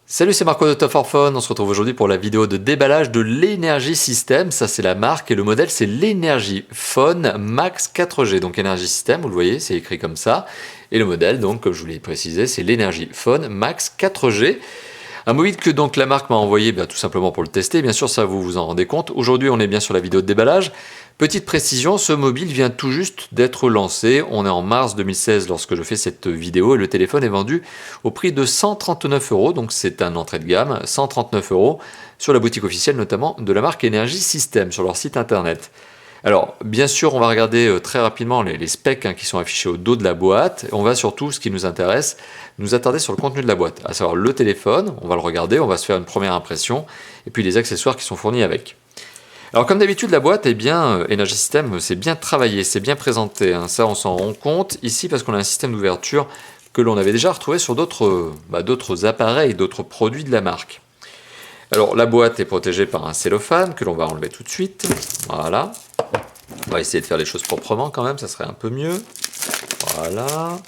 Salut, c'est Marco de Top for Phone. On se retrouve aujourd'hui pour la vidéo de déballage de l'Energy System. Ça, c'est la marque et le modèle, c'est l'Energy Phone Max 4G. Donc, Energy System, vous le voyez, c'est écrit comme ça. Et le modèle, donc, comme je vous l'ai précisé, c'est l'Energy Phone Max 4G. Un mobile que donc la marque m'a envoyé tout simplement pour le tester. Bien sûr, ça vous vous en rendez compte. Aujourd'hui, on est bien sur la vidéo de déballage. Petite précision, ce mobile vient tout juste d'être lancé. On est en mars 2016 lorsque je fais cette vidéo et le téléphone est vendu au prix de 139 €. Donc c'est un entrée de gamme, 139 € sur la boutique officielle notamment de la marque Energy System sur leur site internet. Alors, bien sûr, on va regarder très rapidement les specs qui sont affichés au dos de la boîte. On va surtout, ce qui nous intéresse, nous attarder sur le contenu de la boîte, à savoir le téléphone. On va le regarder, on va se faire une première impression, et puis les accessoires qui sont fournis avec. Alors, comme d'habitude, la boîte, Energy System, c'est bien travaillé, c'est bien présenté. Ça, on s'en rend compte ici parce qu'on a un système d'ouverture que l'on avait déjà retrouvé sur d'autres appareils, d'autres produits de la marque. Alors, la boîte est protégée par un cellophane que l'on va enlever tout de suite. Voilà. On va essayer de faire les choses proprement quand même, ça serait un peu mieux. Voilà.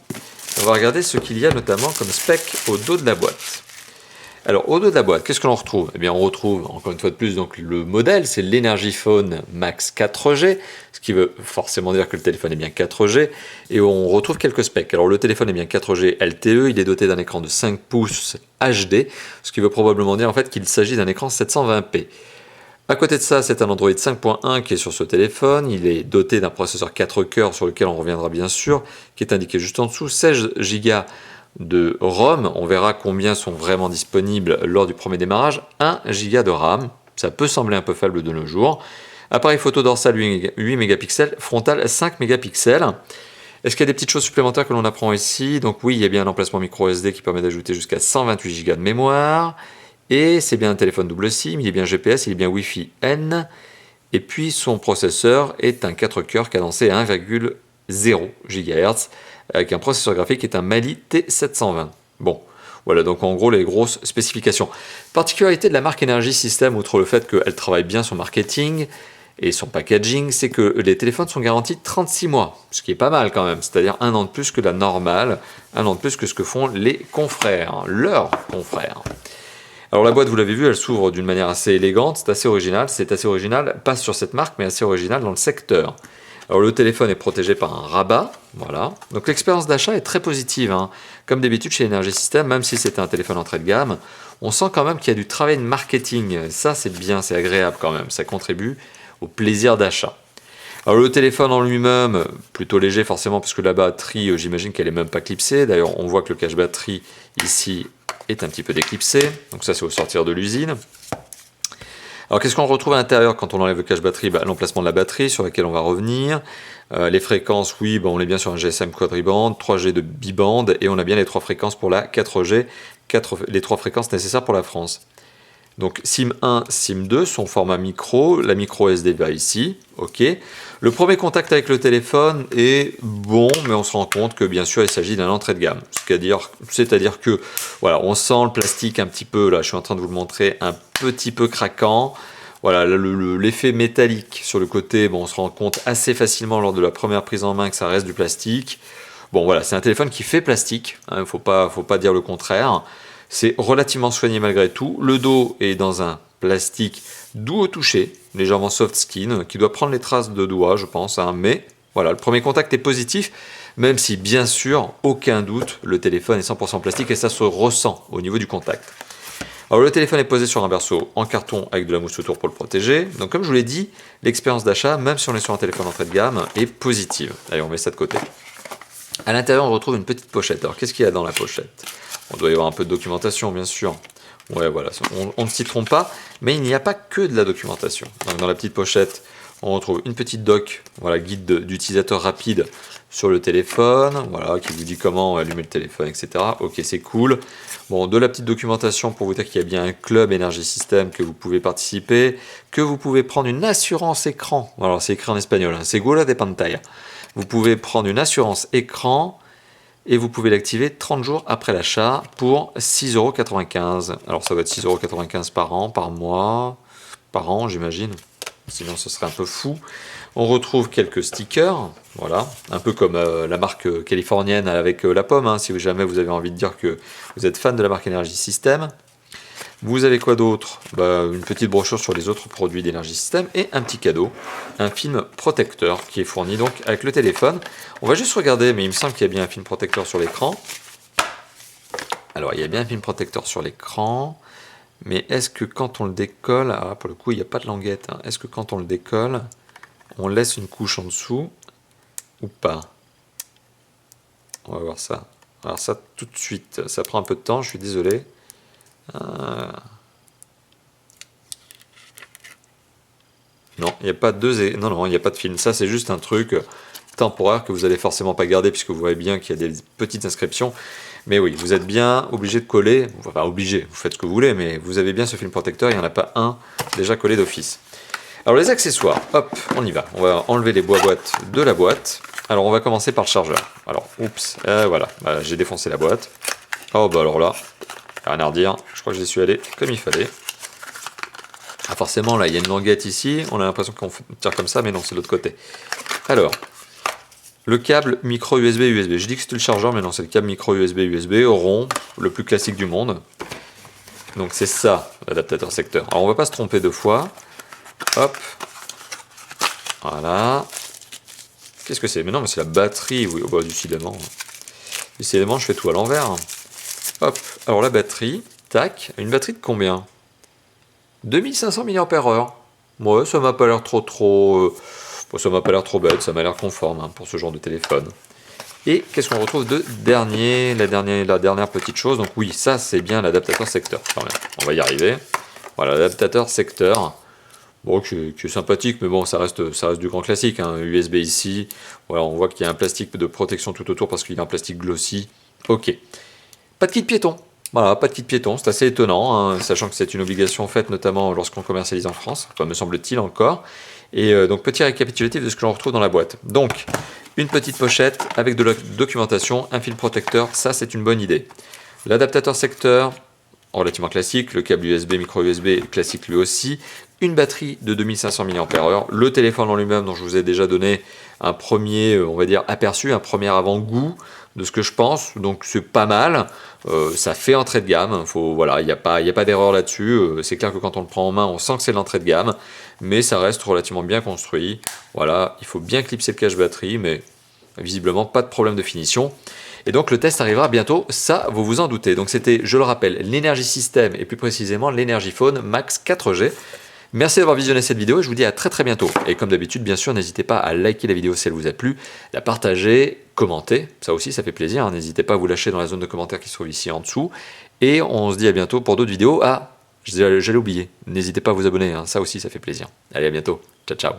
On va regarder ce qu'il y a notamment comme spec au dos de la boîte. Alors, au dos de la boîte, qu'est-ce que l'on retrouve? Eh bien, on retrouve, encore une fois de plus, donc, le modèle, c'est l'Energy Phone Max 4G, ce qui veut forcément dire que le téléphone est bien 4G, et on retrouve quelques specs. Alors, le téléphone est bien 4G LTE, il est doté d'un écran de 5 pouces HD, ce qui veut probablement dire en fait qu'il s'agit d'un écran 720p. À côté de ça, c'est un Android 5.1 qui est sur ce téléphone. Il est doté d'un processeur 4 cœurs sur lequel on reviendra bien sûr, qui est indiqué juste en dessous. 16 Go de ROM. On verra combien sont vraiment disponibles lors du premier démarrage. 1 Go de RAM. Ça peut sembler un peu faible de nos jours. Appareil photo dorsal 8 mégapixels, frontal 5 mégapixels. Est-ce qu'il y a des petites choses supplémentaires que l'on apprend ici? Donc oui, il y a bien un emplacement micro SD qui permet d'ajouter jusqu'à 128 Go de mémoire. Et c'est bien un téléphone double SIM, il est bien GPS, il est bien Wi-Fi N. Et puis son processeur est un 4 cœurs cadencé à 1,0 GHz avec un processeur graphique qui est un Mali T720. Bon, voilà donc en gros les grosses spécifications. Particularité de la marque Energy System, outre le fait qu'elle travaille bien son marketing et son packaging, c'est que les téléphones sont garantis 36 mois, ce qui est pas mal quand même, c'est-à-dire un an de plus que la normale, un an de plus que ce que font les confrères, leurs confrères. Alors la boîte, vous l'avez vu, elle s'ouvre d'une manière assez élégante, c'est assez original, pas sur cette marque, mais assez original dans le secteur. Alors le téléphone est protégé par un rabat, voilà. Donc l'expérience d'achat est très positive, Comme d'habitude chez Energy System, même si c'est un téléphone entrée de gamme, on sent quand même qu'il y a du travail de marketing. Ça c'est bien, c'est agréable quand même, ça contribue au plaisir d'achat. Alors le téléphone en lui-même, plutôt léger forcément, puisque la batterie, j'imagine qu'elle n'est même pas clipsée. D'ailleurs, on voit que le cache batterie ici est un petit peu déclipsé. Donc ça, c'est au sortir de l'usine. Alors qu'est-ce qu'on retrouve à l'intérieur quand on enlève le cache batterie? L'emplacement de la batterie sur laquelle on va revenir. Les fréquences, oui, on est bien sur un GSM quadriband, 3G de biband, et on a bien les 3 fréquences pour la 4G, les 3 fréquences nécessaires pour la France. Donc SIM 1, SIM 2, son format micro, la micro SD va ici, ok. Le premier contact avec le téléphone est bon, mais on se rend compte que bien sûr il s'agit d'un entrée de gamme. C'est-à-dire que voilà, on sent le plastique un petit peu, là je suis en train de vous le montrer, un petit peu craquant. Voilà, l'effet métallique sur le côté, on se rend compte assez facilement lors de la première prise en main que ça reste du plastique. Bon voilà, c'est un téléphone qui fait plastique, faut pas dire le contraire. C'est relativement soigné malgré tout. Le dos est dans un plastique doux au toucher, légèrement soft skin, qui doit prendre les traces de doigts, je pense. Mais voilà, le premier contact est positif, même si, bien sûr, aucun doute, le téléphone est 100% plastique et ça se ressent au niveau du contact. Alors le téléphone est posé sur un berceau en carton avec de la mousse autour pour le protéger. Donc comme je vous l'ai dit, l'expérience d'achat, même si on est sur un téléphone entrée de gamme, est positive. Allez, on met ça de côté. À l'intérieur, on retrouve une petite pochette. Alors qu'est-ce qu'il y a dans la pochette? On doit y avoir un peu de documentation, bien sûr. Ouais, voilà, on ne s'y trompe pas, mais il n'y a pas que de la documentation. Donc, dans la petite pochette, on retrouve une petite doc, voilà, guide d'utilisateur rapide sur le téléphone, voilà, qui vous dit comment allumer le téléphone, etc. Ok, c'est cool. Bon, de la petite documentation pour vous dire qu'il y a bien un club Energy System que vous pouvez participer, que vous pouvez prendre une assurance écran. Alors, c'est écrit en espagnol, Segura de pantalla. Vous pouvez prendre une assurance écran et vous pouvez l'activer 30 jours après l'achat pour 6,95 €. Alors ça va être 6,95 € par an, par mois, par an j'imagine, sinon ce serait un peu fou. On retrouve quelques stickers, voilà, un peu comme la marque californienne avec la pomme, si jamais vous avez envie de dire que vous êtes fan de la marque Energy System. Vous avez quoi d'autre? Une petite brochure sur les autres produits d'Energy System et un petit cadeau, un film protecteur qui est fourni donc avec le téléphone. On va juste regarder, mais il me semble qu'il y a bien un film protecteur sur l'écran. Alors, il y a bien un film protecteur sur l'écran, mais est-ce que quand on le décolle, ah, pour le coup, il n'y a pas de languette, hein. Est-ce que quand on le décolle, on laisse une couche en dessous ou pas? On va voir ça. Alors ça, tout de suite, ça prend un peu de temps, je suis désolé. Non, il n'y a pas non, il n'y a pas de film. Ça, c'est juste un truc temporaire que vous allez forcément pas garder puisque vous voyez bien qu'il y a des petites inscriptions. Mais oui, vous êtes bien obligé de coller, enfin obligé, vous faites ce que vous voulez, mais vous avez bien ce film protecteur, il n'y en a pas un déjà collé d'office. Alors les accessoires, hop, on y va. On va enlever les boîtes de la boîte. Alors on va commencer par le chargeur. Alors, oups, voilà, j'ai défoncé la boîte. Oh bah alors là, rien à redire, je crois que j'y suis allé comme il fallait. Ah forcément là, il y a une languette ici, on a l'impression qu'on tire comme ça, mais non, c'est de l'autre côté. Alors, le câble micro USB USB. Je dis que c'était le chargeur, mais non, c'est le câble micro USB USB rond, le plus classique du monde. Donc c'est ça, l'adaptateur secteur. Alors on va pas se tromper deux fois. Hop. Voilà. Qu'est-ce que c'est? Mais non, mais c'est la batterie. Oui, décidément. Décidément, je fais tout à l'envers. Hop. Alors la batterie, tac. Une batterie de combien? 2500 mAh. Ouais, ça m'a pas l'air trop... ça m'a pas l'air trop bête, ça m'a l'air conforme hein, pour ce genre de téléphone. Et qu'est-ce qu'on retrouve de dernier, la dernière petite chose. Donc oui, ça c'est bien l'adaptateur secteur. Quand même. On va y arriver. Voilà, l'adaptateur secteur. Bon, qui est sympathique, mais bon, ça reste du grand classique. Hein. USB ici. Voilà, on voit qu'il y a un plastique de protection tout autour parce qu'il y a un plastique glossy. Ok. Pas de kit piéton. Voilà, pas de kit piéton, c'est assez étonnant, hein, sachant que c'est une obligation faite notamment lorsqu'on commercialise en France, enfin, me semble-t-il encore. Et donc petit récapitulatif de ce que l'on retrouve dans la boîte. Donc, une petite pochette avec de la documentation, un fil protecteur, ça c'est une bonne idée. L'adaptateur secteur, relativement classique, le câble USB, micro USB classique lui aussi, une batterie de 2500 mAh, le téléphone en lui-même dont je vous ai déjà donné un premier, on va dire, aperçu, un premier avant-goût de ce que je pense, donc c'est pas mal, ça fait entrée de gamme, voilà, il n'y a pas d'erreur là-dessus, c'est clair que quand on le prend en main, on sent que c'est l'entrée de gamme, mais ça reste relativement bien construit, voilà, il faut bien clipser le cache batterie, mais visiblement pas de problème de finition. Et donc le test arrivera bientôt, ça vous vous en doutez. Donc c'était, je le rappelle, l'Energy System et plus précisément l'Energy Phone Max 4G. Merci d'avoir visionné cette vidéo et je vous dis à très bientôt. Et comme d'habitude, bien sûr, n'hésitez pas à liker la vidéo si elle vous a plu, la partager, commenter, ça aussi ça fait plaisir, hein. N'hésitez pas à vous lâcher dans la zone de commentaires qui se trouve ici en dessous. Et on se dit à bientôt pour d'autres vidéos. Ah, j'allais oublier, n'hésitez pas à vous abonner, hein. Ça aussi ça fait plaisir. Allez, à bientôt, ciao ciao.